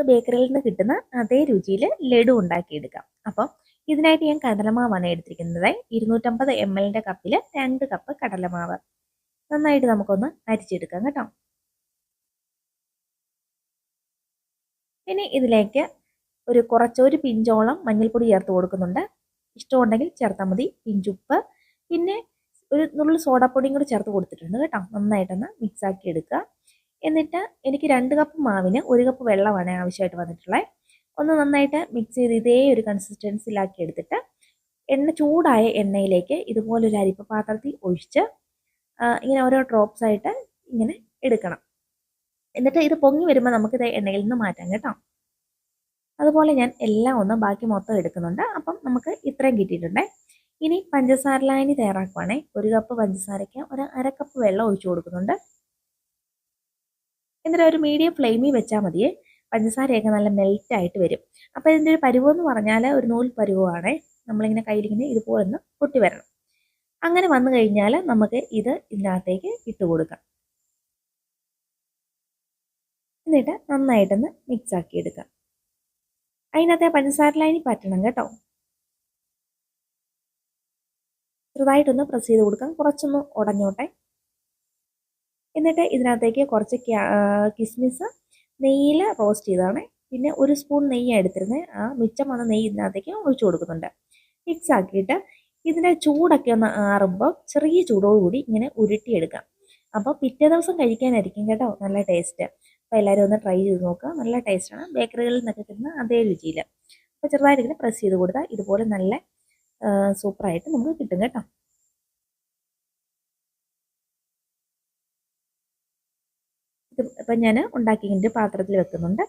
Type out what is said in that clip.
നമുക്ക് ബേക്കറിയിൽ നിന്ന് കിട്ടുന്ന അതേ രുചിയിൽ ലഡു ഉണ്ടാക്കിയെടുക്കാം. അപ്പം ഇതിനായിട്ട് ഞാൻ കടലമാവാണ് എടുത്തിരിക്കുന്നത്. 250 ml കപ്പിൽ 2 കപ്പ് കടലമാവ്. നന്നായിട്ട് നമുക്കൊന്ന് അരിച്ചെടുക്കാം കേട്ടോ. ഇനി ഇതിലേക്ക് കുറച്ചൊരു പിഞ്ചോളം മഞ്ഞൾപ്പൊടി ചേർത്ത് കൊടുക്കുന്നുണ്ട്. ഇഷ്ടമുണ്ടെങ്കിൽ ചേർത്താൽ മതി. പിഞ്ചുപ്പ്, പിന്നെ ഒരു നുള്ളു സോഡാപ്പൊടിയും കൂടി ചേർത്ത് കൊടുത്തിട്ടുണ്ട് കേട്ടോ. നന്നായിട്ടൊന്ന് മിക്സ് ആക്കി എടുക്കുക. എന്നിട്ട് എനിക്ക് 2 കപ്പ് മാവിന് 1 കപ്പ് വെള്ളമാണ് ആവശ്യമായിട്ട് വന്നിട്ടുള്ളത്. ഒന്ന് നന്നായിട്ട് മിക്സ് ചെയ്ത് ഇതേ ഒരു കൺസിസ്റ്റൻസിലാക്കി എടുത്തിട്ട് ചൂടായ എണ്ണയിലേക്ക് ഇതുപോലൊരു അരിപ്പ പാത്രത്തിൽ ഒഴിച്ച് ഇങ്ങനെ ഓരോ ഡ്രോപ്സ് ആയിട്ട് ഇങ്ങനെ എടുക്കണം. എന്നിട്ട് ഇത് പൊങ്ങി വരുമ്പോൾ നമുക്കിത് എണ്ണയിൽ നിന്ന് മാറ്റാം കേട്ടോ. അതുപോലെ ഞാൻ എല്ലാം ഒന്ന് ബാക്കി മൊത്തം എടുക്കുന്നുണ്ട്. അപ്പം നമുക്ക് ഇത്രയും കിട്ടിയിട്ടുണ്ട്. ഇനി പഞ്ചസാര ലായനി തയ്യാറാക്കുവാണേ. 1 കപ്പ് പഞ്ചസാരയ്ക്ക് 1/2 കപ്പ് വെള്ളം ഒഴിച്ചു കൊടുക്കുന്നുണ്ട്. എന്നിട്ട് ഒരു മീഡിയം ഫ്ലെയിമിൽ വെച്ചാൽ മതിയേ. പഞ്ചസാരയൊക്കെ നല്ല മെൽറ്റ് ആയിട്ട് വരും. അപ്പോൾ ഇതിൻ്റെ ഒരു പരുവം എന്ന് പറഞ്ഞാൽ ഒരു നൂൽ പരുവമാണേ. നമ്മളിങ്ങനെ കയ്യിലിങ്ങനെ ഇതുപോലെ ഒന്ന് പൊട്ടി വരണം. അങ്ങനെ വന്നു കഴിഞ്ഞാൽ നമുക്ക് ഇതിനകത്തേക്ക് ഇട്ട് കൊടുക്കാം. എന്നിട്ട് നന്നായിട്ടൊന്ന് മിക്സ് ആക്കി എടുക്കാം. അതിനകത്തെ പഞ്ചസാര ലായനി പറ്റണം കേട്ടോ. ചെറുതായിട്ടൊന്ന് പ്രസ് ചെയ്ത് കൊടുക്കാം, കുറച്ചൊന്ന് ഉടഞ്ഞോട്ടെ. എന്നിട്ട് ഇതിനകത്തേക്ക് കുറച്ച് കിസ്മിസ് നെയ്യിൽ റോസ്റ്റ് ചെയ്തതാണ്. പിന്നെ 1 സ്പൂൺ നെയ്യ് എടുത്തിരുന്നത്. ആ മിച്ചം വന്ന നെയ്യ് ഇതിനകത്തേക്ക് ഒഴിച്ചു കൊടുക്കുന്നുണ്ട്. മിക്സ് ആക്കിയിട്ട് ഇതിൻ്റെ ചൂടൊക്കെ ഒന്ന് ആറുമ്പോൾ ചെറിയ ചൂടോടുകൂടി ഇങ്ങനെ ഉരുട്ടിയെടുക്കാം. അപ്പോൾ പിറ്റേ ദിവസം കഴിക്കാനായിരിക്കും കേട്ടോ നല്ല ടേസ്റ്റ്. അപ്പോൾ എല്ലാവരും ഒന്ന് ട്രൈ ചെയ്ത് നോക്കുക. നല്ല ടേസ്റ്റാണ്. ബേക്കറികളിൽ നിന്നൊക്കെ കിട്ടുന്ന അതേ രുചിയിൽ. അപ്പോൾ ചെറുതായിട്ട് ഇങ്ങനെ പ്രസ് ചെയ്ത് കൊടുത്താൽ ഇതുപോലെ നല്ല സൂപ്പറായിട്ട് നമുക്ക് കിട്ടും കേട്ടോ. ഇപ്പം ഞാൻ ഉണ്ടാക്കിയിട്ട് പാത്രത്തിൽ വെക്കുന്നുണ്ട്.